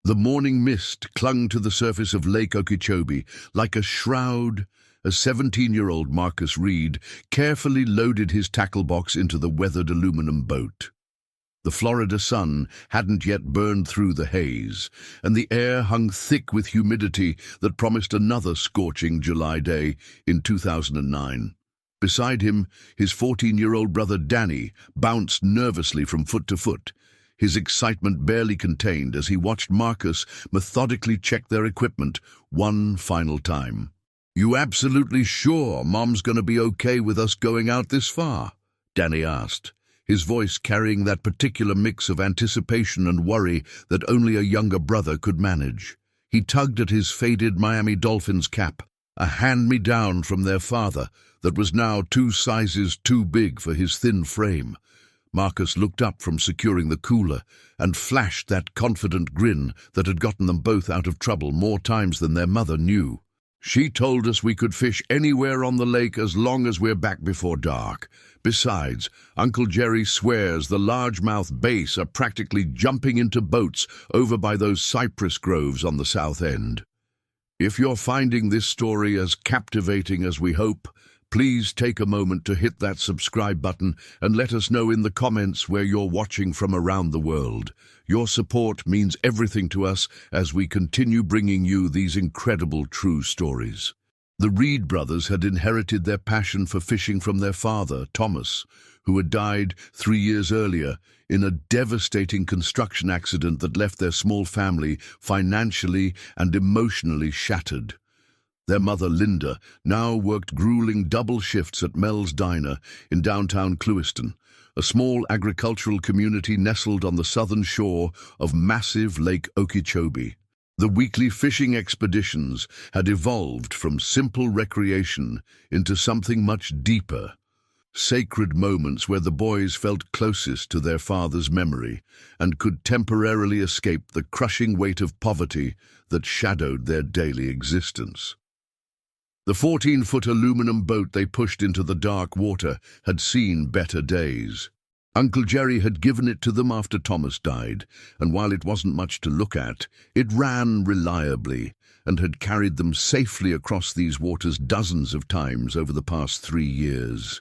The morning mist clung to the surface of Lake Okeechobee like a shroud as 17-year-old Marcus Reed carefully loaded his tackle box into the weathered aluminum boat. The Florida sun hadn't yet burned through the haze, and the air hung thick with humidity that promised another scorching July day in 2009. Beside him, his 14-year-old brother Danny bounced nervously from foot to foot, his excitement barely contained as he watched Marcus methodically check their equipment one final time. "You absolutely sure Mom's gonna be okay with us going out this far?" Danny asked, his voice carrying that particular mix of anticipation and worry that only a younger brother could manage. He tugged at his faded Miami Dolphins cap, a hand-me-down from their father that was now 2 sizes too big for his thin frame. Marcus looked up from securing the cooler and flashed that confident grin that had gotten them both out of trouble more times than their mother knew. "She told us we could fish anywhere on the lake as long as we're back before dark. Besides, Uncle Jerry swears the largemouth bass are practically jumping into boats over by those cypress groves on the south end." If you're finding this story as captivating as we hope, please take a moment to hit that subscribe button and let us know in the comments where you're watching from around the world. Your support means everything to us as we continue bringing you these incredible true stories. The Reed brothers had inherited their passion for fishing from their father, Thomas, who had died 3 years earlier in a devastating construction accident that left their small family financially and emotionally shattered. Their mother, Linda, now worked grueling double shifts at Mel's Diner in downtown Clewiston, a small agricultural community nestled on the southern shore of massive Lake Okeechobee. The weekly fishing expeditions had evolved from simple recreation into something much deeper, sacred moments where the boys felt closest to their father's memory and could temporarily escape the crushing weight of poverty that shadowed their daily existence. The 14-foot aluminum boat they pushed into the dark water had seen better days. Uncle Jerry had given it to them after Thomas died, and while it wasn't much to look at, it ran reliably and had carried them safely across these waters dozens of times over the past 3 years.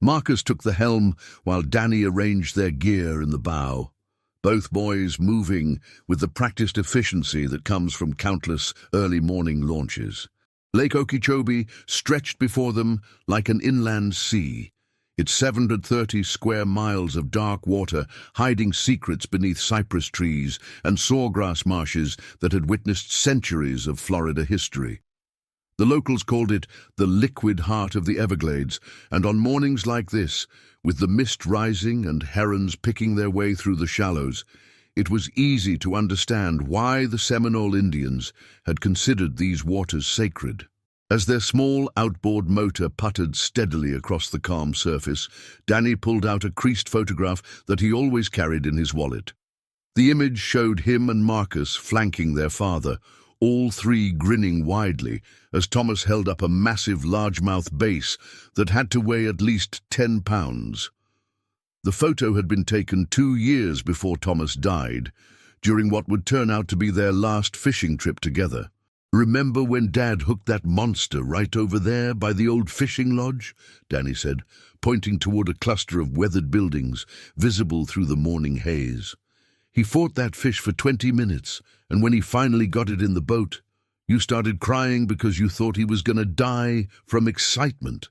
Marcus took the helm while Danny arranged their gear in the bow, both boys moving with the practiced efficiency that comes from countless early morning launches. Lake Okeechobee stretched before them like an inland sea, its 730 square miles of dark water hiding secrets beneath cypress trees and sawgrass marshes that had witnessed centuries of Florida history. The locals called it the liquid heart of the Everglades, and on mornings like this, with the mist rising and herons picking their way through the shallows, it was easy to understand why the Seminole Indians had considered these waters sacred. As their small outboard motor puttered steadily across the calm surface, Danny pulled out a creased photograph that he always carried in his wallet. The image showed him and Marcus flanking their father, all three grinning widely as Thomas held up a massive largemouth bass that had to weigh at least 10 pounds. The photo had been taken 2 years before Thomas died, during what would turn out to be their last fishing trip together. "Remember when Dad hooked that monster right over there by the old fishing lodge?" Danny said, pointing toward a cluster of weathered buildings visible through the morning haze. "He fought that fish for 20 minutes, and when he finally got it in the boat, you started crying because you thought he was going to die from excitement."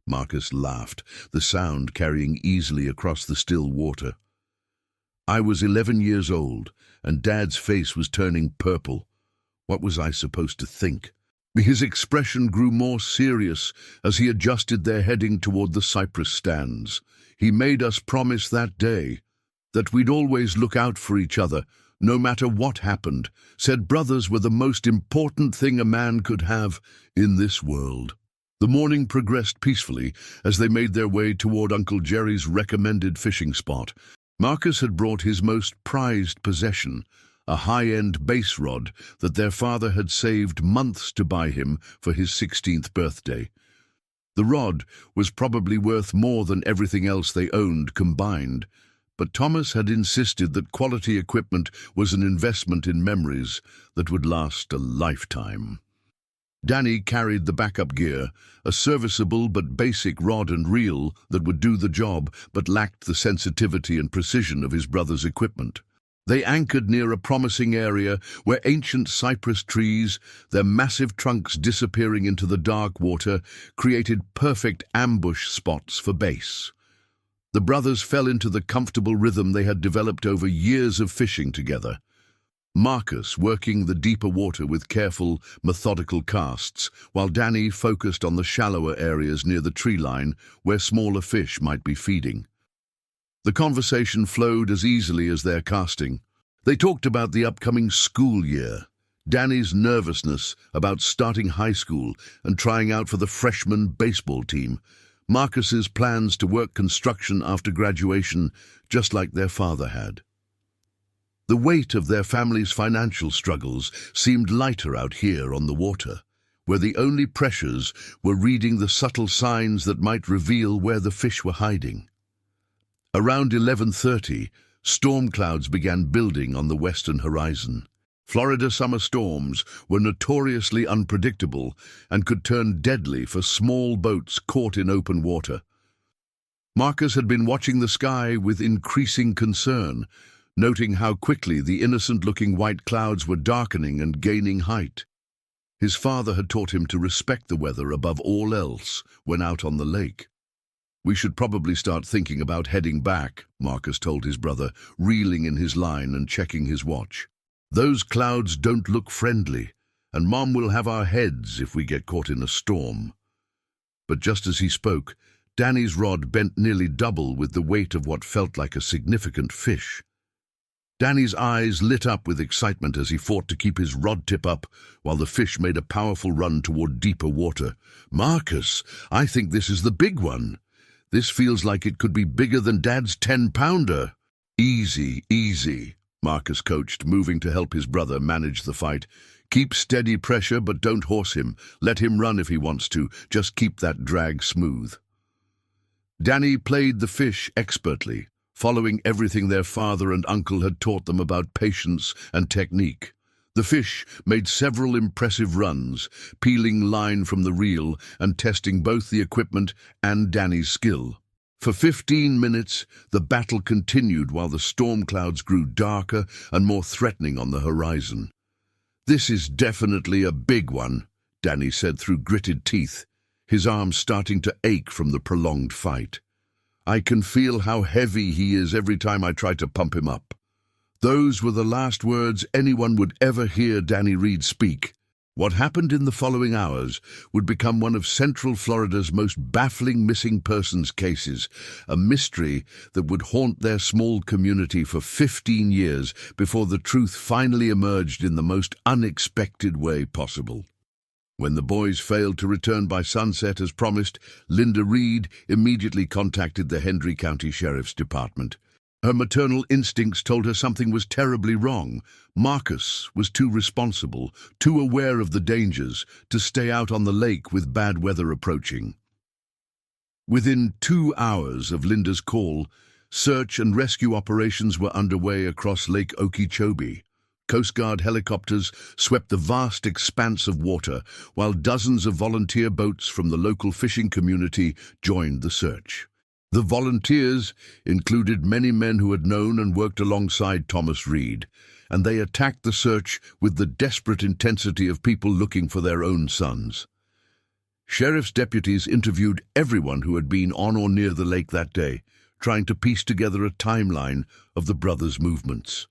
Marcus laughed, the sound carrying easily across the still water. "I was 11 years old, and Dad's face was turning purple. What was I supposed to think?" His expression grew more serious as he adjusted their heading toward the cypress stands. "He made us promise that day that we'd always look out for each other, no matter what happened. Said brothers were the most important thing a man could have in this world." The morning progressed peacefully as they made their way toward Uncle Jerry's recommended fishing spot. Marcus had brought his most prized possession, a high-end bass rod that their father had saved months to buy him for his 16th birthday. The rod was probably worth more than everything else they owned combined, But Thomas had insisted that quality equipment was an investment in memories that would last a lifetime. Danny carried the backup gear, a serviceable but basic rod and reel that would do the job but lacked the sensitivity and precision of his brother's equipment. They anchored near a promising area where ancient cypress trees, their massive trunks disappearing into the dark water, created perfect ambush spots for base. The brothers fell into the comfortable rhythm they had developed over years of fishing together. Marcus working the deeper water with careful, methodical casts, while Danny focused on the shallower areas near the tree line where smaller fish might be feeding. The conversation flowed as easily as their casting. They talked about the upcoming school year, Danny's nervousness about starting high school and trying out for the freshman baseball team, Marcus's plans to work construction after graduation, just like their father had. The weight of their family's financial struggles seemed lighter out here on the water, where the only pressures were reading the subtle signs that might reveal where the fish were hiding. Around 11:30, storm clouds began building on the western horizon. Florida summer storms were notoriously unpredictable and could turn deadly for small boats caught in open water. Marcus had been watching the sky with increasing concern, noting how quickly the innocent-looking white clouds were darkening and gaining height. His father had taught him to respect the weather above all else when out on the lake. "We should probably start thinking about heading back," Marcus told his brother, reeling in his line and checking his watch. "Those clouds don't look friendly, and Mom will have our heads if we get caught in a storm." But just as he spoke, Danny's rod bent nearly double with the weight of what felt like a significant fish. Danny's eyes lit up with excitement as he fought to keep his rod tip up while the fish made a powerful run toward deeper water. "Marcus, I think this is the big one. This feels like it could be bigger than Dad's 10-pounder. "Easy, easy," Marcus coached, moving to help his brother manage the fight. "Keep steady pressure, but don't horse him. Let him run if he wants to. Just keep that drag smooth." Danny played the fish expertly, following everything their father and uncle had taught them about patience and technique. The fish made several impressive runs, peeling line from the reel and testing both the equipment and Danny's skill. For 15 minutes, the battle continued while the storm clouds grew darker and more threatening on the horizon. "This is definitely a big one," Danny said through gritted teeth, his arms starting to ache from the prolonged fight. "I can feel how heavy he is every time I try to pump him up." Those were the last words anyone would ever hear Danny Reed speak. What happened in the following hours would become one of Central Florida's most baffling missing persons cases, a mystery that would haunt their small community for 15 years before the truth finally emerged in the most unexpected way possible. When the boys failed to return by sunset as promised, Linda Reed immediately contacted the Hendry County Sheriff's Department. Her maternal instincts told her something was terribly wrong. Marcus was too responsible, too aware of the dangers, to stay out on the lake with bad weather approaching. Within 2 hours of Linda's call, search and rescue operations were underway across Lake Okeechobee. Coast Guard helicopters swept the vast expanse of water, while dozens of volunteer boats from the local fishing community joined the search. The volunteers included many men who had known and worked alongside Thomas Reed, and they attacked the search with the desperate intensity of people looking for their own sons. Sheriff's deputies interviewed everyone who had been on or near the lake that day, trying to piece together a timeline of the brothers' movements.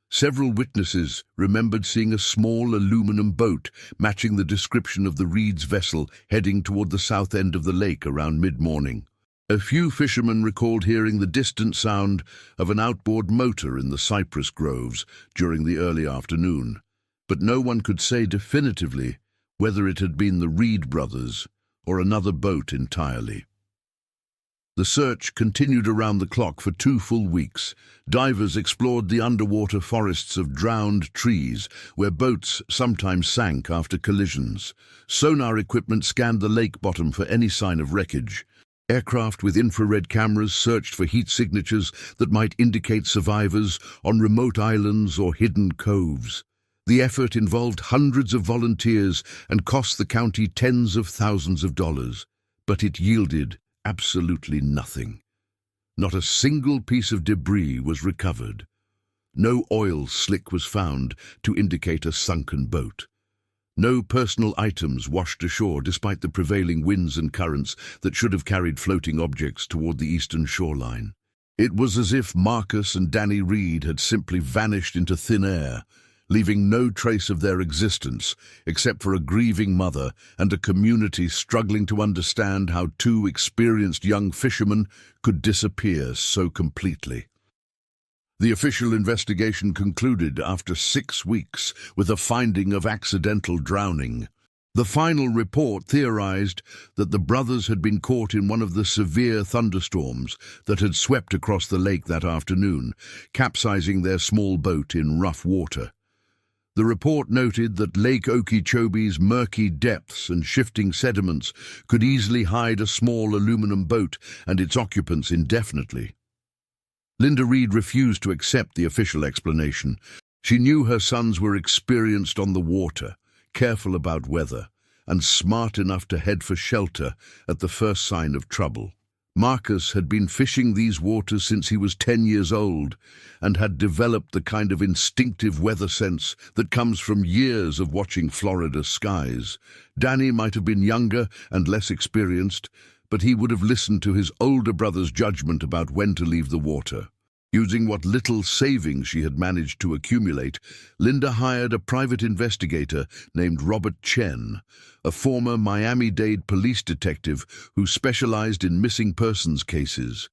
Several witnesses remembered seeing a small aluminum boat matching the description of the Reed's vessel heading toward the south end of the lake around mid-morning. A few fishermen recalled hearing the distant sound of an outboard motor in the cypress groves during the early afternoon, but no one could say definitively whether it had been the Reed brothers or another boat entirely. The search continued around the clock for 2 full weeks. Divers explored the underwater forests of drowned trees, where boats sometimes sank after collisions. Sonar equipment scanned the lake bottom for any sign of wreckage. Aircraft with infrared cameras searched for heat signatures that might indicate survivors on remote islands or hidden coves. The effort involved hundreds of volunteers and cost the county tens of thousands of dollars, but it yielded absolutely nothing. Not a single piece of debris was recovered. No oil slick was found to indicate a sunken boat. No personal items washed ashore despite the prevailing winds and currents that should have carried floating objects toward the eastern shoreline. It was as if Marcus and Danny Reed had simply vanished into thin air, leaving no trace of their existence except for a grieving mother and a community struggling to understand how two experienced young fishermen could disappear so completely. The official investigation concluded after 6 weeks with a finding of accidental drowning. The final report theorized that the brothers had been caught in one of the severe thunderstorms that had swept across the lake that afternoon, capsizing their small boat in rough water. The report noted that Lake Okeechobee's murky depths and shifting sediments could easily hide a small aluminum boat and its occupants indefinitely. Linda Reed refused to accept the official explanation. She knew her sons were experienced on the water, careful about weather, and smart enough to head for shelter at the first sign of trouble. Marcus had been fishing these waters since he was 10 years old and had developed the kind of instinctive weather sense that comes from years of watching Florida skies. Danny might have been younger and less experienced, but he would have listened to his older brother's judgment about when to leave the water. Using what little savings she had managed to accumulate, Linda hired a private investigator named Robert Chen, a former Miami-Dade police detective who specialized in missing persons cases.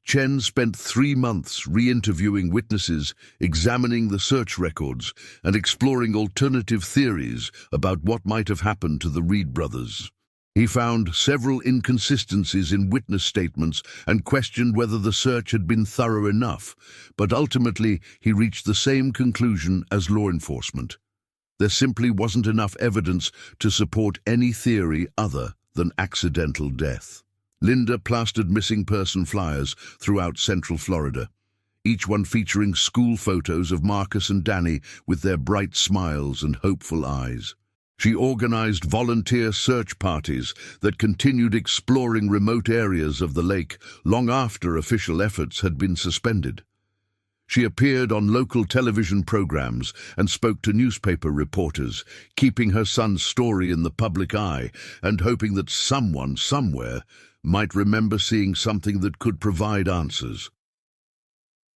Chen spent 3 months re-interviewing witnesses, examining the search records, and exploring alternative theories about what might have happened to the Reed brothers. He found several inconsistencies in witness statements and questioned whether the search had been thorough enough, but ultimately he reached the same conclusion as law enforcement. There simply wasn't enough evidence to support any theory other than accidental death. Linda plastered missing person flyers throughout Central Florida, each one featuring school photos of Marcus and Danny with their bright smiles and hopeful eyes. She organized volunteer search parties that continued exploring remote areas of the lake long after official efforts had been suspended. She appeared on local television programs and spoke to newspaper reporters, keeping her son's story in the public eye and hoping that someone somewhere might remember seeing something that could provide answers.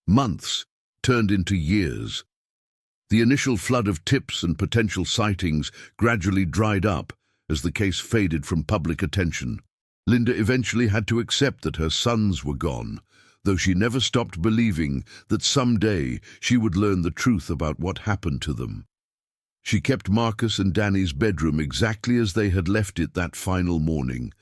Months turned into years. The initial flood of tips and potential sightings gradually dried up as the case faded from public attention. Linda eventually had to accept that her sons were gone, though she never stopped believing that someday she would learn the truth about what happened to them. She kept Marcus and Danny's bedroom exactly as they had left it that final morning.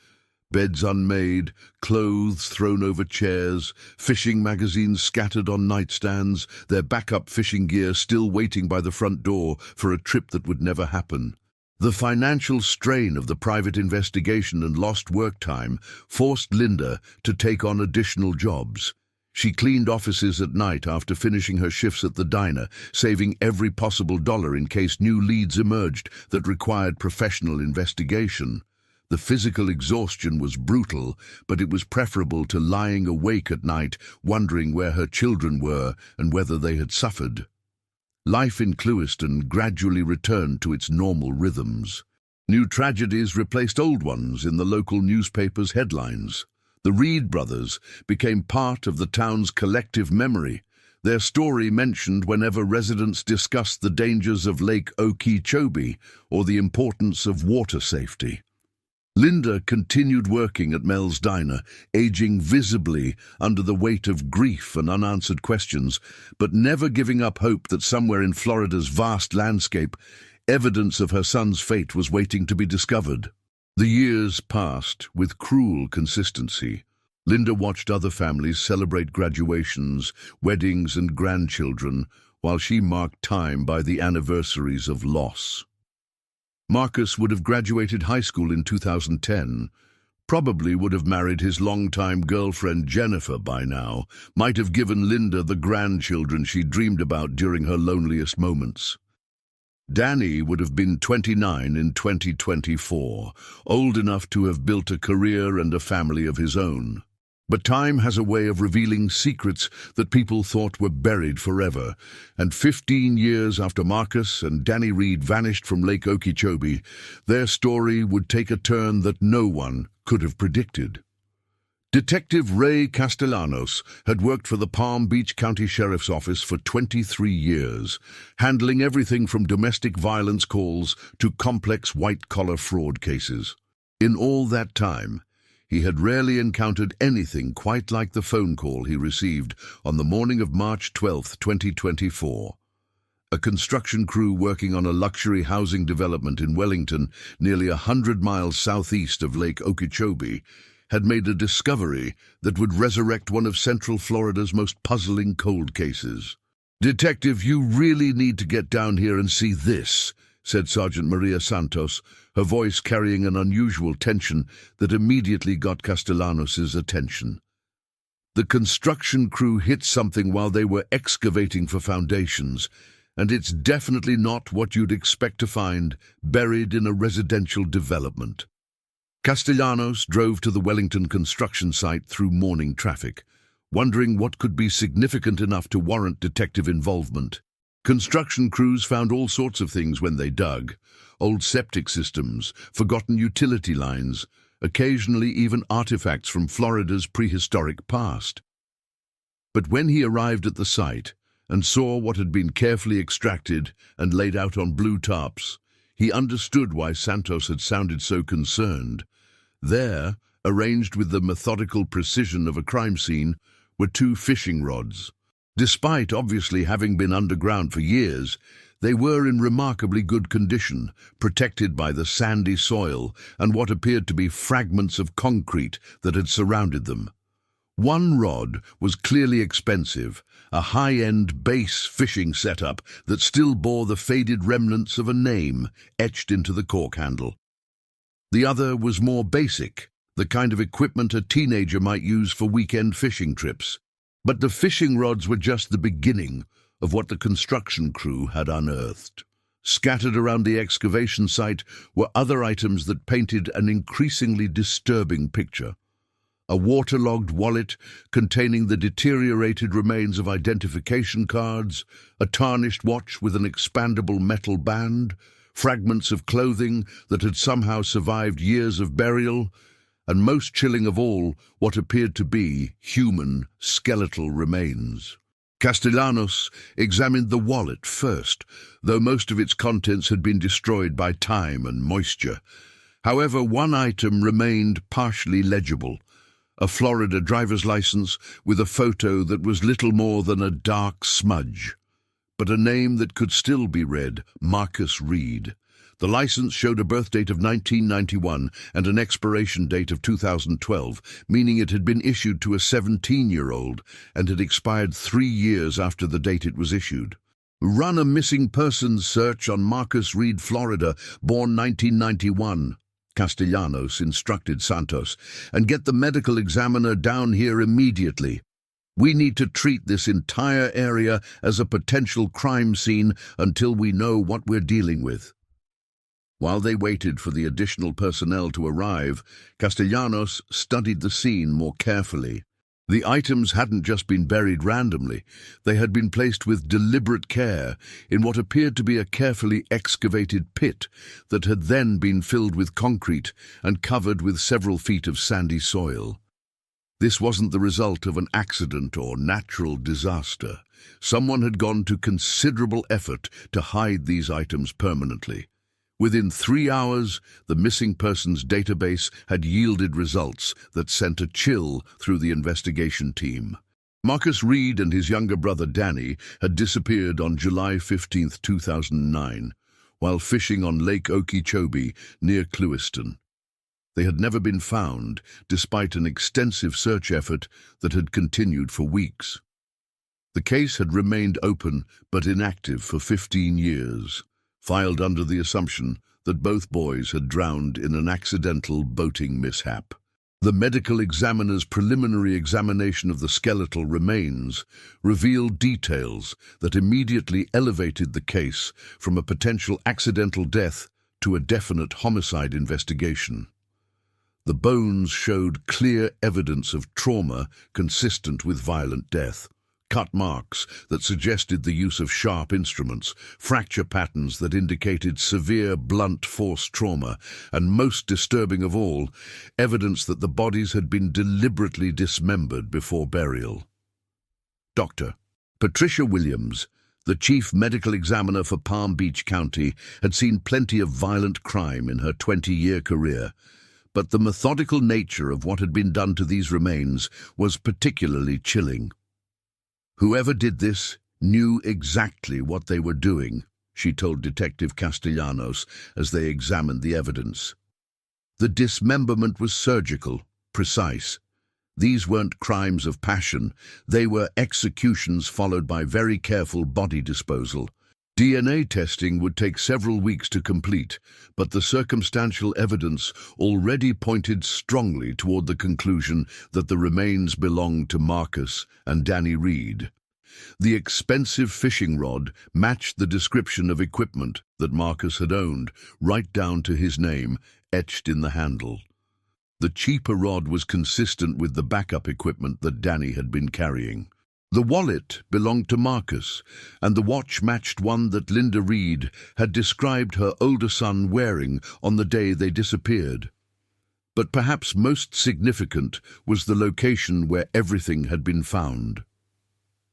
Beds unmade, clothes thrown over chairs, fishing magazines scattered on nightstands, their backup fishing gear still waiting by the front door for a trip that would never happen. The financial strain of the private investigation and lost work time forced Linda to take on additional jobs. She cleaned offices at night after finishing her shifts at the diner, saving every possible dollar in case new leads emerged that required professional investigation. The physical exhaustion was brutal, but it was preferable to lying awake at night, wondering where her children were and whether they had suffered. Life in Clewiston gradually returned to its normal rhythms. New tragedies replaced old ones in the local newspapers' headlines. The Reed brothers became part of the town's collective memory, their story mentioned whenever residents discussed the dangers of Lake Okeechobee or the importance of water safety. Linda continued working at Mel's Diner, aging visibly under the weight of grief and unanswered questions, but never giving up hope that somewhere in Florida's vast landscape, evidence of her son's fate was waiting to be discovered. The years passed with cruel consistency. Linda watched other families celebrate graduations, weddings, and grandchildren, while she marked time by the anniversaries of loss. Marcus would have graduated high school in 2010, Probably would have married his longtime girlfriend Jennifer by now, might have given Linda the grandchildren she dreamed about during her loneliest moments. Danny would have been 29 in 2024, old enough to have built a career and a family of his own. But time has a way of revealing secrets that people thought were buried forever, and 15 years after Marcus and Danny Reed vanished from Lake Okeechobee, their story would take a turn that no one could have predicted. Detective Ray Castellanos had worked for the Palm Beach County Sheriff's Office for 23 years, handling everything from domestic violence calls to complex white-collar fraud cases. In all that time, he had rarely encountered anything quite like the phone call he received on the morning of March 12, 2024. A construction crew working on a luxury housing development in Wellington, nearly 100 miles southeast of Lake Okeechobee, had made a discovery that would resurrect one of Central Florida's most puzzling cold cases. "Detective, you really need to get down here and see this," said Sergeant Maria Santos, her voice carrying an unusual tension that immediately got Castellanos' attention. The construction crew hit something while they were excavating for foundations, and it's definitely not what you'd expect to find buried in a residential development. Castellanos drove to the Wellington construction site through morning traffic, wondering what could be significant enough to warrant detective involvement. Construction crews found all sorts of things when they dug: old septic systems, forgotten utility lines, occasionally even artifacts from Florida's prehistoric past. But when he arrived at the site and saw what had been carefully extracted and laid out on blue tarps, he understood why Santos had sounded so concerned. There, arranged with the methodical precision of a crime scene, were 2 fishing rods. Despite obviously having been underground for years, they were in remarkably good condition, protected by the sandy soil and what appeared to be fragments of concrete that had surrounded them. One rod was clearly expensive, a high-end base fishing setup that still bore the faded remnants of a name etched into the cork handle. The other was more basic, the kind of equipment a teenager might use for weekend fishing trips. But the fishing rods were just the beginning of what the construction crew had unearthed. Scattered around the excavation site were other items that painted an increasingly disturbing picture. A waterlogged wallet containing the deteriorated remains of identification cards, a tarnished watch with an expandable metal band, fragments of clothing that had somehow survived years of burial, and most chilling of all, what appeared to be human skeletal remains. Castellanos examined the wallet first, though most of its contents had been destroyed by time and moisture. However, one item remained partially legible: a Florida driver's license with a photo that was little more than a dark smudge, but a name that could still be read: Marcus Reed. The license showed a birth date of 1991 and an expiration date of 2012, meaning it had been issued to a 17-year-old and had expired 3 years after the date it was issued. "Run a missing persons search on Marcus Reed, Florida, born 1991, Castellanos instructed Santos, "and get the medical examiner down here immediately. We need to treat this entire area as a potential crime scene until we know what we're dealing with." While they waited for the additional personnel to arrive, Castellanos studied the scene more carefully. The items hadn't just been buried randomly. They had been placed with deliberate care in what appeared to be a carefully excavated pit that had then been filled with concrete and covered with several feet of sandy soil. This wasn't the result of an accident or natural disaster. Someone had gone to considerable effort to hide these items permanently. Within 3 hours, the missing persons database had yielded results that sent a chill through the investigation team. Marcus Reed and his younger brother Danny had disappeared on July 15, 2009, while fishing on Lake Okeechobee near Clewiston. They had never been found, despite an extensive search effort that had continued for weeks. The case had remained open but inactive for 15 years. Filed under the assumption that both boys had drowned in an accidental boating mishap. The medical examiner's preliminary examination of the skeletal remains revealed details that immediately elevated the case from a potential accidental death to a definite homicide investigation. The bones showed clear evidence of trauma consistent with violent death. Cut marks that suggested the use of sharp instruments, fracture patterns that indicated severe blunt force trauma, and most disturbing of all, evidence that the bodies had been deliberately dismembered before burial. Dr. Patricia Williams, the chief medical examiner for Palm Beach County, had seen plenty of violent crime in her 20-year career, but the methodical nature of what had been done to these remains was particularly chilling. Whoever did this knew exactly what they were doing, she told Detective Castellanos as they examined the evidence. The dismemberment was surgical, precise. These weren't crimes of passion, they were executions followed by very careful body disposal. DNA testing would take several weeks to complete, but the circumstantial evidence already pointed strongly toward the conclusion that the remains belonged to Marcus and Danny Reed. The expensive fishing rod matched the description of equipment that Marcus had owned, right down to his name, etched in the handle. The cheaper rod was consistent with the backup equipment that Danny had been carrying. The wallet belonged to Marcus, and the watch matched one that Linda Reed had described her older son wearing on the day they disappeared. But perhaps most significant was the location where everything had been found.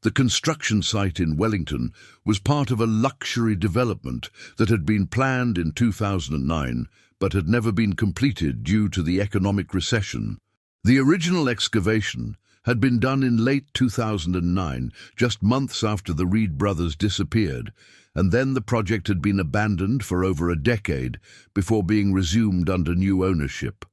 The construction site in Wellington was part of a luxury development that had been planned in 2009 but had never been completed due to the economic recession. The original excavation had been done in late 2009, just months after the Reed brothers disappeared, and then the project had been abandoned for over a decade before being resumed under new ownership.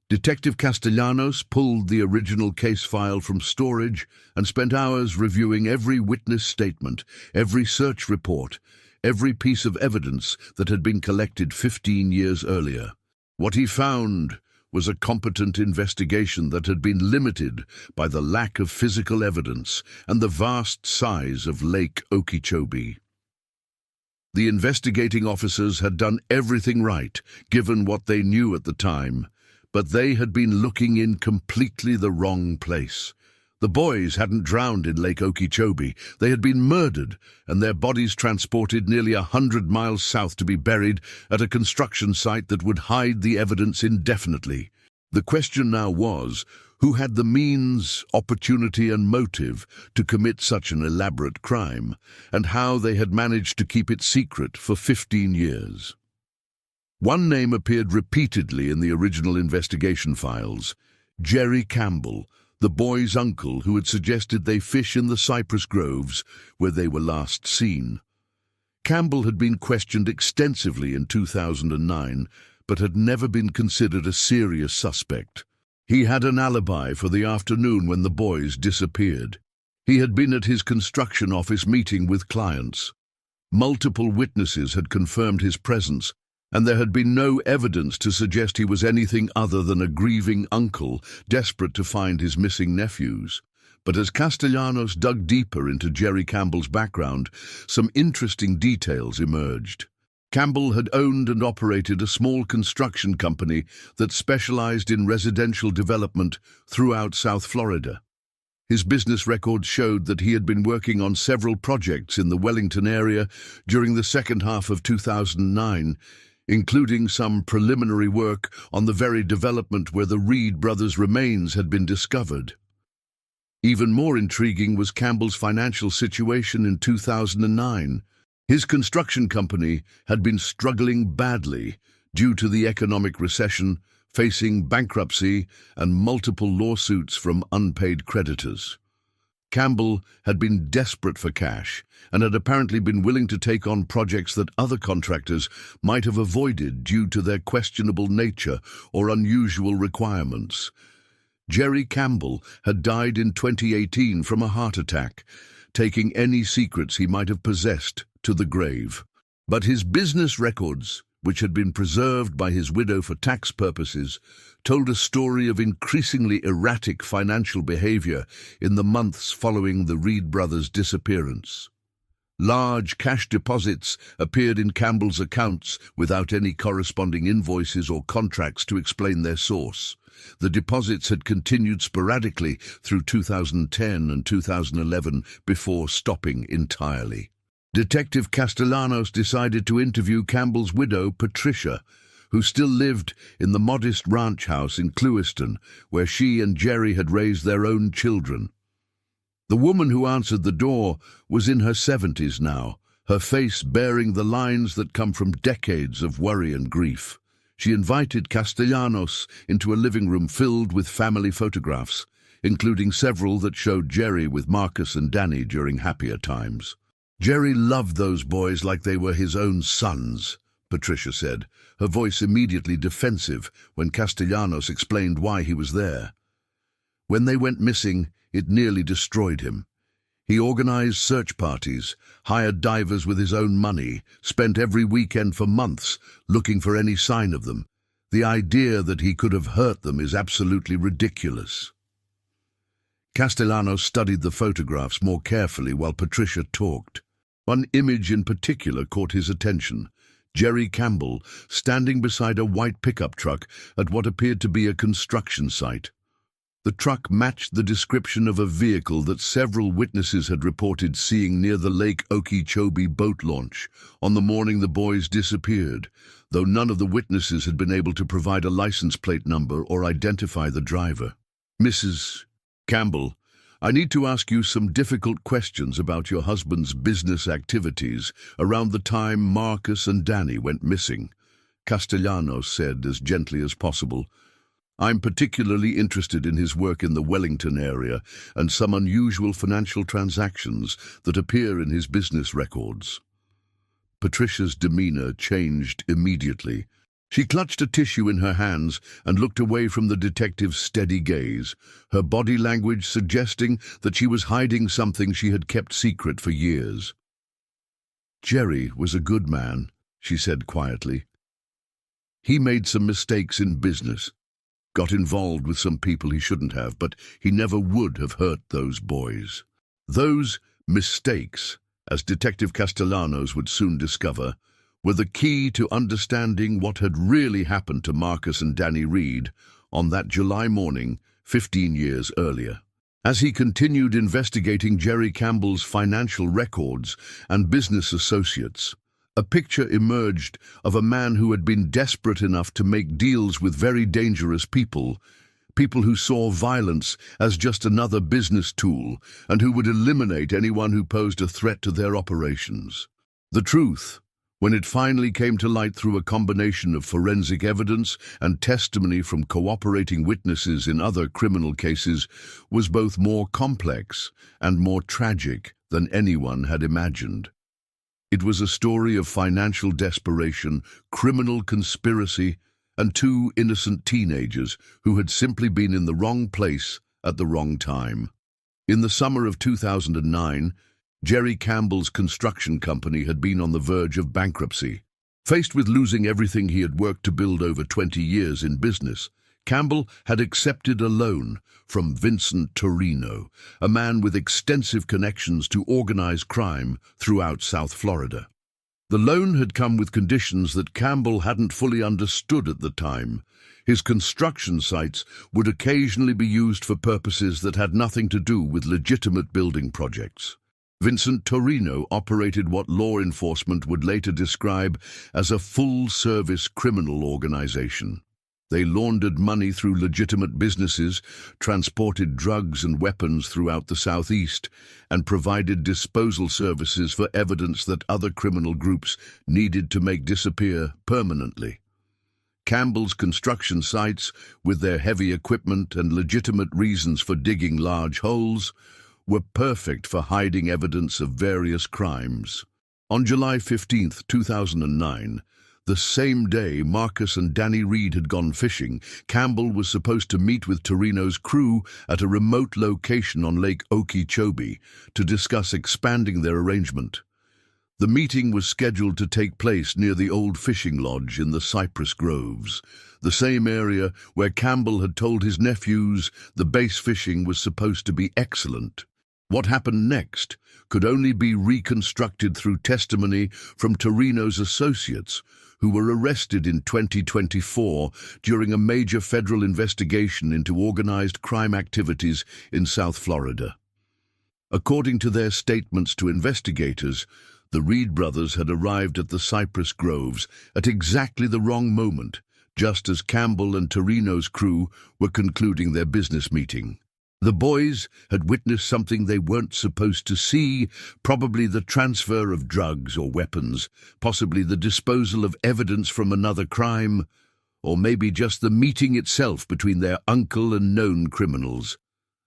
Detective Castellanos pulled the original case file from storage and spent hours reviewing every witness statement, every search report, every piece of evidence that had been collected 15 years earlier. What he found was a competent investigation that had been limited by the lack of physical evidence and the vast size of Lake Okeechobee. The investigating officers had done everything right, given what they knew at the time, but they had been looking in completely the wrong place. The boys hadn't drowned in Lake Okeechobee. They had been murdered, and their bodies transported nearly 100 miles south to be buried at a construction site that would hide the evidence indefinitely. The question now was, who had the means, opportunity, and motive to commit such an elaborate crime, and how they had managed to keep it secret for 15 years. One name appeared repeatedly in the original investigation files: Jerry Campbell, the boys' uncle who had suggested they fish in the cypress groves where they were last seen. Campbell had been questioned extensively in 2009, but had never been considered a serious suspect. He had an alibi for the afternoon when the boys disappeared. He had been at his construction office meeting with clients. Multiple witnesses had confirmed his presence, and there had been no evidence to suggest he was anything other than a grieving uncle desperate to find his missing nephews. But as Castellanos dug deeper into Jerry Campbell's background, some interesting details emerged. Campbell had owned and operated a small construction company that specialized in residential development throughout South Florida. His business records showed that he had been working on several projects in the Wellington area during the second half of 2009, including some preliminary work on the very development where the Reed brothers' remains had been discovered. Even more intriguing was Campbell's financial situation in 2009. His construction company had been struggling badly due to the economic recession, facing bankruptcy and multiple lawsuits from unpaid creditors. Campbell had been desperate for cash and had apparently been willing to take on projects that other contractors might have avoided due to their questionable nature or unusual requirements. Jerry Campbell had died in 2018 from a heart attack, taking any secrets he might have possessed to the grave. But his business records which had been preserved by his widow for tax purposes, told a story of increasingly erratic financial behavior in the months following the Reed brothers' disappearance. Large cash deposits appeared in Campbell's accounts without any corresponding invoices or contracts to explain their source. The deposits had continued sporadically through 2010 and 2011 before stopping entirely. Detective Castellanos decided to interview Campbell's widow, Patricia, who still lived in the modest ranch house in Clewiston, where she and Jerry had raised their own children. The woman who answered the door was in her 70s now, her face bearing the lines that come from decades of worry and grief. She invited Castellanos into a living room filled with family photographs, including several that showed Jerry with Marcus and Danny during happier times. "Jerry loved those boys like they were his own sons," Patricia said, her voice immediately defensive when Castellanos explained why he was there. "When they went missing, it nearly destroyed him. He organized search parties, hired divers with his own money, spent every weekend for months looking for any sign of them. The idea that he could have hurt them is absolutely ridiculous." Castellanos studied the photographs more carefully while Patricia talked. One image in particular caught his attention: Jerry Campbell standing beside a white pickup truck at what appeared to be a construction site. The truck matched the description of a vehicle that several witnesses had reported seeing near the Lake Okeechobee boat launch on the morning the boys disappeared, though none of the witnesses had been able to provide a license plate number or identify the driver. "Mrs. Campbell, I need to ask you some difficult questions about your husband's business activities around the time Marcus and Danny went missing," Castellanos said as gently as possible. "I'm particularly interested in his work in the Wellington area and some unusual financial transactions that appear in his business records." Patricia's demeanor changed immediately. She clutched a tissue in her hands and looked away from the detective's steady gaze, her body language suggesting that she was hiding something she had kept secret for years. "Jerry was a good man," she said quietly. "He made some mistakes in business, got involved with some people he shouldn't have, but he never would have hurt those boys. Those mistakes, as Detective Castellanos would soon discover, were the key to understanding what had really happened to Marcus and Danny Reed on that July morning 15 years earlier. As he continued investigating Jerry Campbell's financial records and business associates, a picture emerged of a man who had been desperate enough to make deals with very dangerous people who saw violence as just another business tool and who would eliminate anyone who posed a threat to their operations. The truth, when it finally came to light through a combination of forensic evidence and testimony from cooperating witnesses in other criminal cases, was both more complex and more tragic than anyone had imagined. It was a story of financial desperation, criminal conspiracy, and two innocent teenagers who had simply been in the wrong place at the wrong time. In the summer of 2009, Jerry Campbell's construction company had been on the verge of bankruptcy. Faced with losing everything he had worked to build over 20 years in business, Campbell had accepted a loan from Vincent Torino, a man with extensive connections to organized crime throughout South Florida. The loan had come with conditions that Campbell hadn't fully understood at the time. His construction sites would occasionally be used for purposes that had nothing to do with legitimate building projects. Vincent Torino operated what law enforcement would later describe as a full-service criminal organization. They laundered money through legitimate businesses, transported drugs and weapons throughout the Southeast, and provided disposal services for evidence that other criminal groups needed to make disappear permanently. Campbell's construction sites, with their heavy equipment and legitimate reasons for digging large holes, were perfect for hiding evidence of various crimes. On July 15, 2009, the same day Marcus and Danny Reed had gone fishing, Campbell was supposed to meet with Torino's crew at a remote location on Lake Okeechobee to discuss expanding their arrangement. The meeting was scheduled to take place near the old fishing lodge in the cypress groves, the same area where Campbell had told his nephews the bass fishing was supposed to be excellent. What happened next could only be reconstructed through testimony from Torino's associates, who were arrested in 2024 during a major federal investigation into organized crime activities in South Florida. According to their statements to investigators, the Reed brothers had arrived at the cypress groves at exactly the wrong moment, just as Campbell and Torino's crew were concluding their business meeting. The boys had witnessed something they weren't supposed to see, probably the transfer of drugs or weapons, possibly the disposal of evidence from another crime, or maybe just the meeting itself between their uncle and known criminals.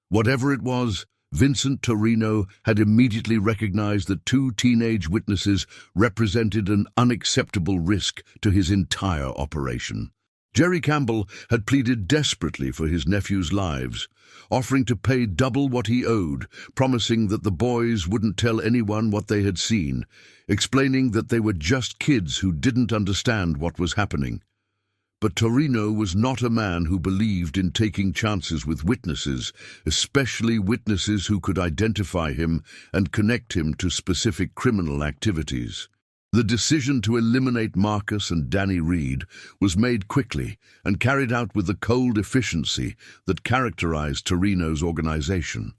Whatever it was, Vincent Torino had immediately recognized that two teenage witnesses represented an unacceptable risk to his entire operation. Jerry Campbell had pleaded desperately for his nephews' lives, offering to pay double what he owed, promising that the boys wouldn't tell anyone what they had seen, explaining that they were just kids who didn't understand what was happening. But Torino was not a man who believed in taking chances with witnesses, especially witnesses who could identify him and connect him to specific criminal activities. The decision to eliminate Marcus and Danny Reed was made quickly and carried out with the cold efficiency that characterized Torino's organization.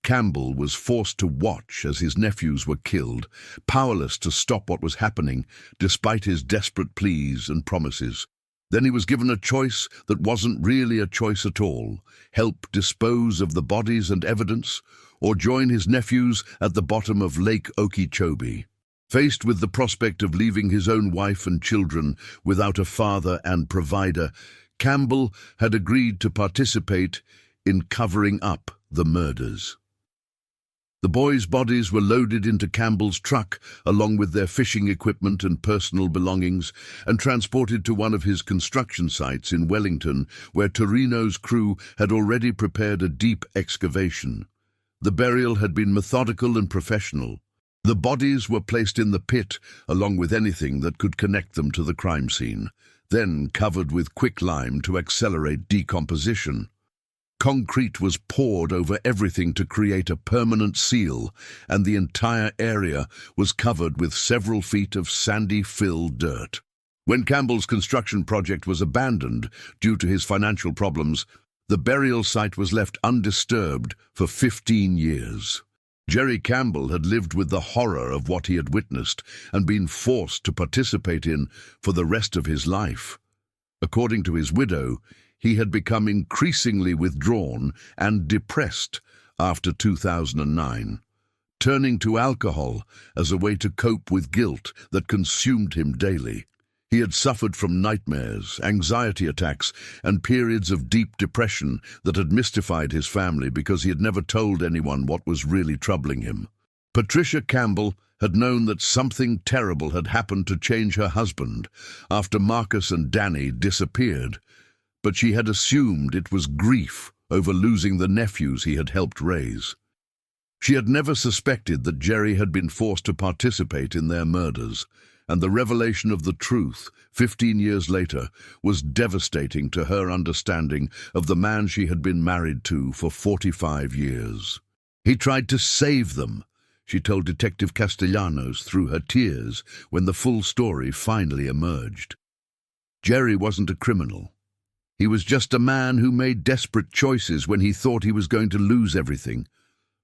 Campbell was forced to watch as his nephews were killed, powerless to stop what was happening despite his desperate pleas and promises. Then he was given a choice that wasn't really a choice at all: help dispose of the bodies and evidence, or join his nephews at the bottom of Lake Okeechobee. Faced with the prospect of leaving his own wife and children without a father and provider, Campbell had agreed to participate in covering up the murders. The boys' bodies were loaded into Campbell's truck along with their fishing equipment and personal belongings and transported to one of his construction sites in Wellington, where Torino's crew had already prepared a deep excavation. The burial had been methodical and professional. The bodies were placed in the pit along with anything that could connect them to the crime scene, then covered with quicklime to accelerate decomposition. Concrete was poured over everything to create a permanent seal, and the entire area was covered with several feet of sandy-filled dirt. When Campbell's construction project was abandoned due to his financial problems, the burial site was left undisturbed for 15 years. Jerry Campbell had lived with the horror of what he had witnessed and been forced to participate in for the rest of his life. According to his widow, he had become increasingly withdrawn and depressed after 2009, turning to alcohol as a way to cope with guilt that consumed him daily. He had suffered from nightmares, anxiety attacks, and periods of deep depression that had mystified his family because he had never told anyone what was really troubling him. Patricia Campbell had known that something terrible had happened to change her husband after Marcus and Danny disappeared, but she had assumed it was grief over losing the nephews he had helped raise. She had never suspected that Jerry had been forced to participate in their murders, and the revelation of the truth 15 years later was devastating to her understanding of the man she had been married to for 45 years. He tried to save them, she told Detective Castellanos through her tears when the full story finally emerged. Jerry wasn't a criminal. He was just a man who made desperate choices when he thought he was going to lose everything.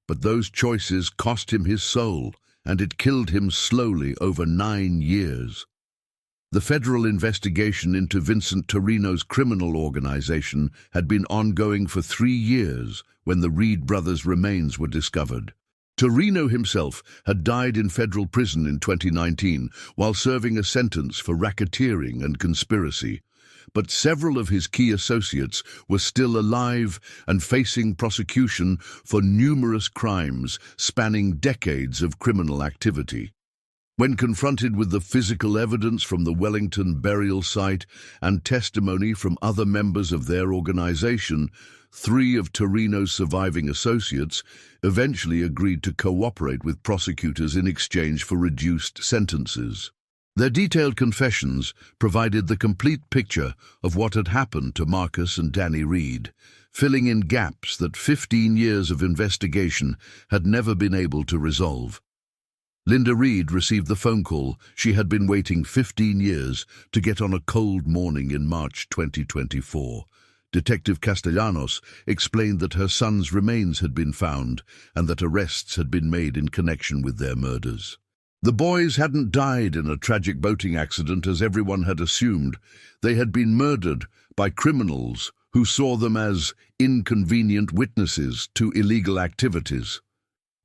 But those choices cost him his soul, and it killed him slowly over 9 years. The federal investigation into Vincent Torino's criminal organization had been ongoing for 3 years when the Reed brothers' remains were discovered. Torino himself had died in federal prison in 2019 while serving a sentence for racketeering and conspiracy. But several of his key associates were still alive and facing prosecution for numerous crimes spanning decades of criminal activity. When confronted with the physical evidence from the Wellington burial site and testimony from other members of their organization, 3 of Torino's surviving associates eventually agreed to cooperate with prosecutors in exchange for reduced sentences. Their detailed confessions provided the complete picture of what had happened to Marcus and Danny Reed, filling in gaps that 15 years of investigation had never been able to resolve. Linda Reed received the phone call she had been waiting 15 years to get on a cold morning in March 2024. Detective Castellanos explained that her son's remains had been found and that arrests had been made in connection with their murders. The boys hadn't died in a tragic boating accident as everyone had assumed. They had been murdered by criminals who saw them as inconvenient witnesses to illegal activities.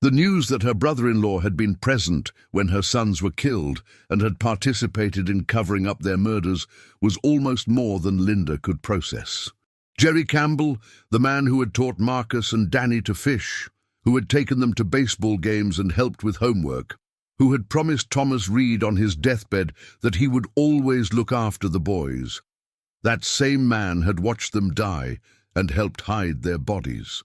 The news that her brother-in-law had been present when her sons were killed and had participated in covering up their murders was almost more than Linda could process. Jerry Campbell, the man who had taught Marcus and Danny to fish, who had taken them to baseball games and helped with homework, who had promised Thomas Reed on his deathbed that he would always look after the boys. That same man had watched them die and helped hide their bodies.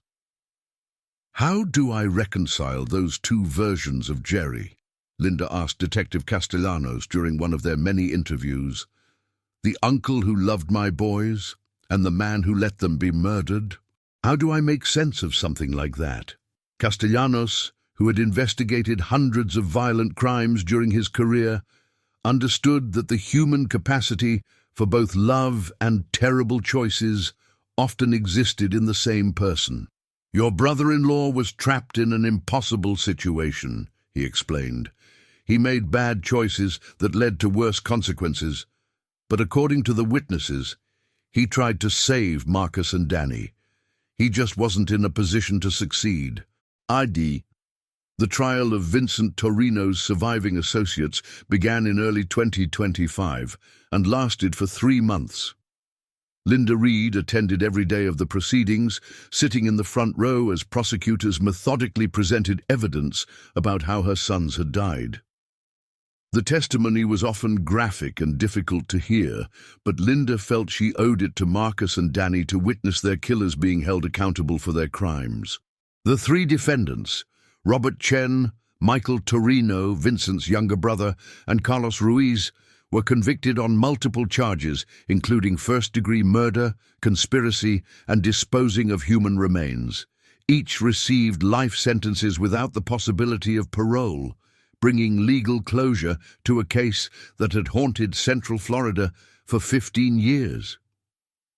"How do I reconcile those 2 versions of Jerry?" Linda asked Detective Castellanos during one of their many interviews. "The uncle who loved my boys, and the man who let them be murdered? How do I make sense of something like that?" Castellanos, who had investigated hundreds of violent crimes during his career, understood that the human capacity for both love and terrible choices often existed in the same person. "Your brother-in-law was trapped in an impossible situation," he explained. "He made bad choices that led to worse consequences, but according to the witnesses, he tried to save Marcus and Danny. He just wasn't in a position to succeed." ID. The trial of Vincent Torino's surviving associates began in early 2025 and lasted for 3 months. Linda Reed attended every day of the proceedings, sitting in the front row as prosecutors methodically presented evidence about how her sons had died. The testimony was often graphic and difficult to hear, but Linda felt she owed it to Marcus and Danny to witness their killers being held accountable for their crimes. The 3 defendants, Robert Chen, Michael Torino, Vincent's younger brother, and Carlos Ruiz, were convicted on multiple charges, including first-degree murder, conspiracy, and disposing of human remains. Each received life sentences without the possibility of parole, bringing legal closure to a case that had haunted Central Florida for 15 years.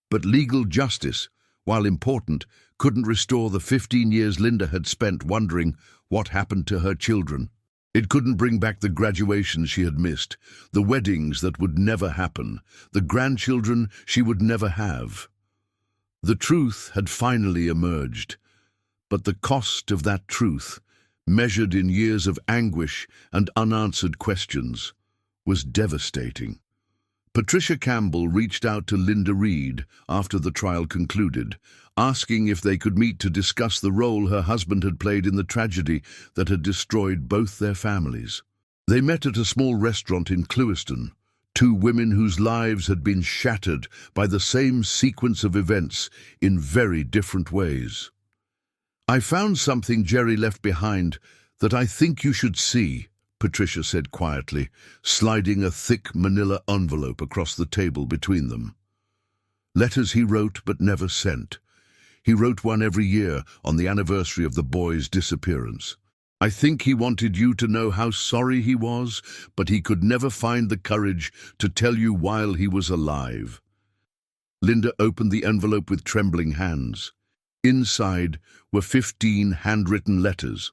But legal justice, while important, couldn't restore the 15 years Linda had spent wondering what happened to her children. It couldn't bring back the graduations she had missed, the weddings that would never happen, the grandchildren she would never have. The truth had finally emerged, but the cost of that truth, measured in years of anguish and unanswered questions, was devastating. Patricia Campbell reached out to Linda Reed after the trial concluded, asking if they could meet to discuss the role her husband had played in the tragedy that had destroyed both their families. They met at a small restaurant in Clewiston, 2 women whose lives had been shattered by the same sequence of events in very different ways. "I found something Jerry left behind that I think you should see," Patricia said quietly, sliding a thick manila envelope across the table between them. "Letters he wrote but never sent. He wrote one every year on the anniversary of the boy's disappearance. I think he wanted you to know how sorry he was, but he could never find the courage to tell you while he was alive." Linda opened the envelope with trembling hands. Inside were 15 handwritten letters,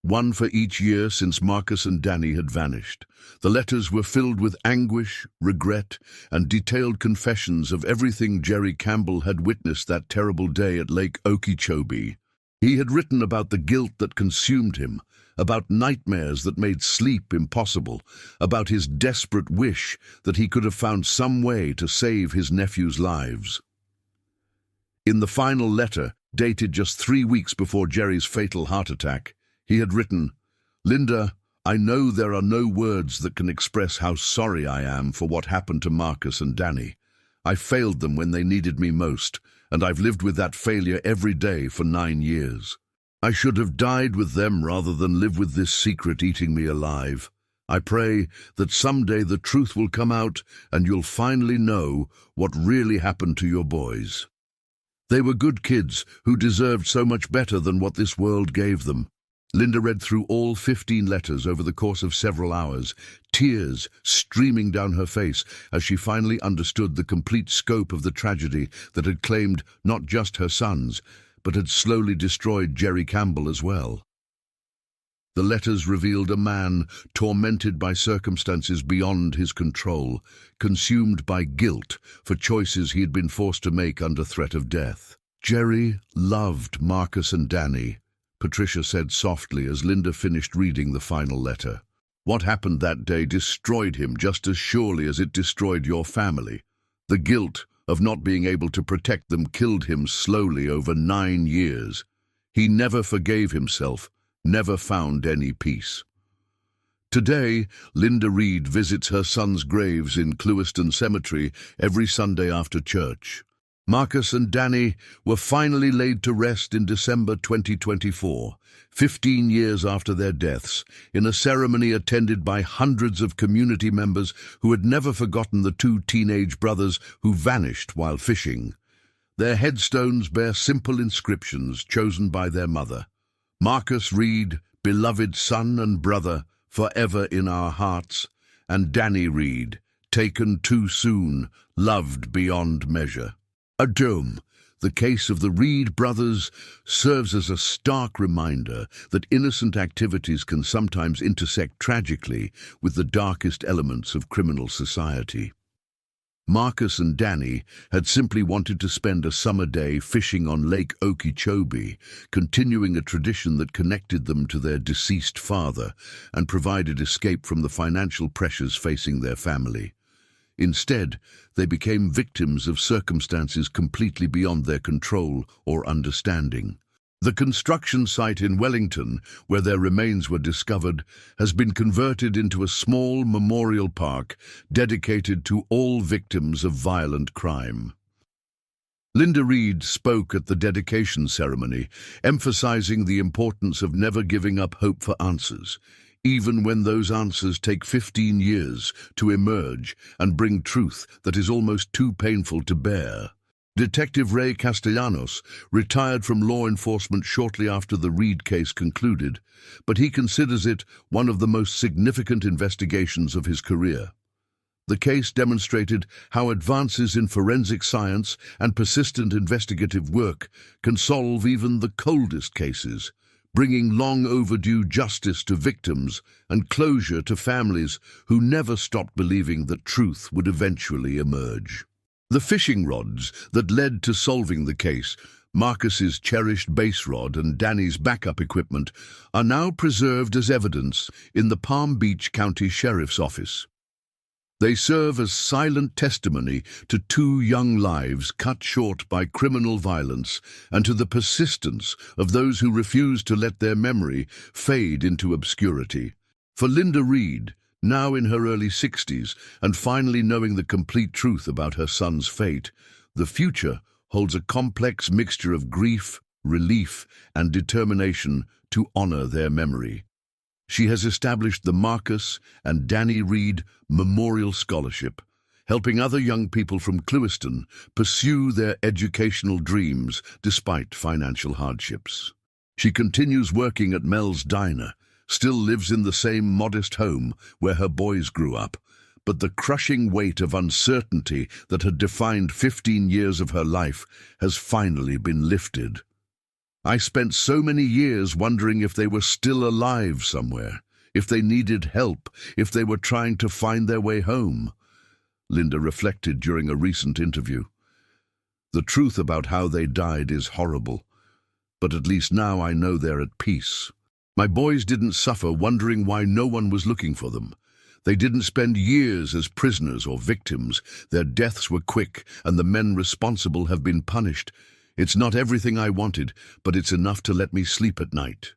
1 for each year since Marcus and Danny had vanished. The letters were filled with anguish, regret, and detailed confessions of everything Jerry Campbell had witnessed that terrible day at Lake Okeechobee. He had written about the guilt that consumed him, about nightmares that made sleep impossible, about his desperate wish that he could have found some way to save his nephew's lives. In the final letter, dated just 3 weeks before Jerry's fatal heart attack, he had written, "Linda, I know there are no words that can express how sorry I am for what happened to Marcus and Danny. I failed them when they needed me most, and I've lived with that failure every day for 9 years. I should have died with them rather than live with this secret eating me alive. I pray that someday the truth will come out and you'll finally know what really happened to your boys. They were good kids who deserved so much better than what this world gave them. Linda read through all 15 letters over the course of several hours, tears streaming down her face as she finally understood the complete scope of the tragedy that had claimed not just her sons, but had slowly destroyed Jerry Campbell as well. The letters revealed a man tormented by circumstances beyond his control, consumed by guilt for choices he had been forced to make under threat of death. Jerry loved Marcus and Danny, Patricia said softly as Linda finished reading the final letter. What happened that day destroyed him just as surely as it destroyed your family. The guilt of not being able to protect them killed him slowly over 9 years. He never forgave himself, never found any peace. Today, Linda Reed visits her son's graves in Clewiston Cemetery every Sunday after church. Marcus and Danny were finally laid to rest in December 2024, 15 years after their deaths, in a ceremony attended by hundreds of community members who had never forgotten the 2 teenage brothers who vanished while fishing. Their headstones bear simple inscriptions chosen by their mother. Marcus Reed, beloved son and brother, forever in our hearts, and Danny Reed, taken too soon, loved beyond measure. A dome, the case of the Reed brothers, serves as a stark reminder that innocent activities can sometimes intersect tragically with the darkest elements of criminal society. Marcus and Danny had simply wanted to spend a summer day fishing on Lake Okeechobee, continuing a tradition that connected them to their deceased father and provided escape from the financial pressures facing their family. Instead, they became victims of circumstances completely beyond their control or understanding. The construction site in Wellington, where their remains were discovered, has been converted into a small memorial park dedicated to all victims of violent crime. Linda Reed spoke at the dedication ceremony, emphasizing the importance of never giving up hope for answers, even when those answers take 15 years to emerge and bring truth that is almost too painful to bear. Detective Ray Castellanos retired from law enforcement shortly after the Reed case concluded, but he considers it one of the most significant investigations of his career. The case demonstrated how advances in forensic science and persistent investigative work can solve even the coldest cases, bringing long overdue justice to victims and closure to families who never stopped believing that truth would eventually emerge. The fishing rods that led to solving the case, Marcus's cherished base rod and Danny's backup equipment, are now preserved as evidence in the Palm Beach County Sheriff's Office. They serve as silent testimony to 2 young lives cut short by criminal violence and to the persistence of those who refuse to let their memory fade into obscurity. For Linda Reed, now in her early 60s and finally knowing the complete truth about her son's fate, the future holds a complex mixture of grief, relief, and determination to honor their memory. She has established the Marcus and Danny Reed Memorial Scholarship, helping other young people from Clewiston pursue their educational dreams despite financial hardships. She continues working at Mel's Diner, still lives in the same modest home where her boys grew up, but the crushing weight of uncertainty that had defined 15 years of her life has finally been lifted. I spent so many years wondering if they were still alive somewhere, if they needed help, if they were trying to find their way home, Linda reflected during a recent interview. The truth about how they died is horrible, but at least now I know they're at peace. My boys didn't suffer wondering why no one was looking for them. They didn't spend years as prisoners or victims. Their deaths were quick, and the men responsible have been punished. It's not everything I wanted, but it's enough to let me sleep at night.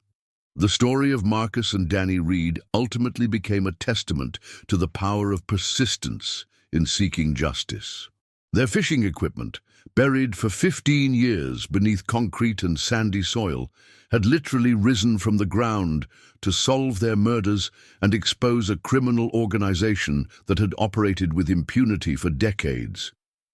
The story of Marcus and Danny Reed ultimately became a testament to the power of persistence in seeking justice. Their fishing equipment, buried for 15 years beneath concrete and sandy soil, had literally risen from the ground to solve their murders and expose a criminal organization that had operated with impunity for decades.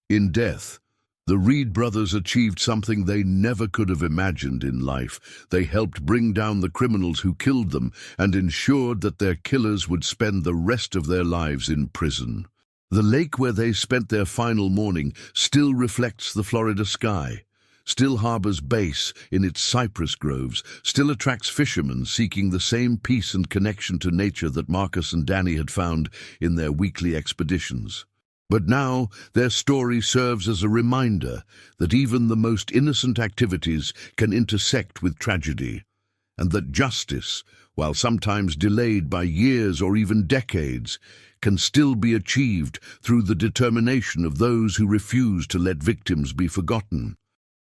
In death, the Reed brothers achieved something they never could have imagined in life. They helped bring down the criminals who killed them and ensured that their killers would spend the rest of their lives in prison. The lake where they spent their final morning still reflects the Florida sky, still harbors bass in its cypress groves, still attracts fishermen seeking the same peace and connection to nature that Marcus and Danny had found in their weekly expeditions. But now their story serves as a reminder that even the most innocent activities can intersect with tragedy, and that justice, while sometimes delayed by years or even decades, can still be achieved through the determination of those who refuse to let victims be forgotten.